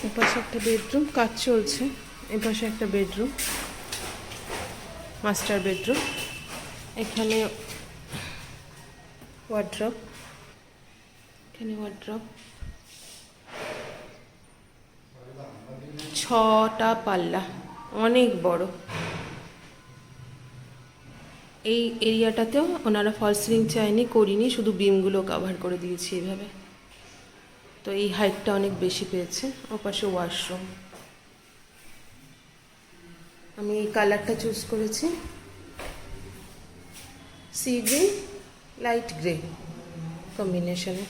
এপাশে একটা বেডরুম, কাজ চলছে। এপাশে একটা বেডরুম, মাস্টার বেডরুম। এখানে ওয়ার্ড্রপ, এখানে ওয়ার্ড্রপ, 6টা পাল্লা, অনেক বড়। এই এরিয়াটাতেও ওনারা ফলস সিলিং চায়নি, করিনি, শুধু বিমগুলো কভার করে দিয়েছি এইভাবে। তো এই হাইটটা অনেক বেশি পেয়েছে। ওপাশে ওয়াশরুম। আমি এই কালারটা চুজ করেছি, সি গ্রিন লাইট গ্রে কম্বিনেশনে।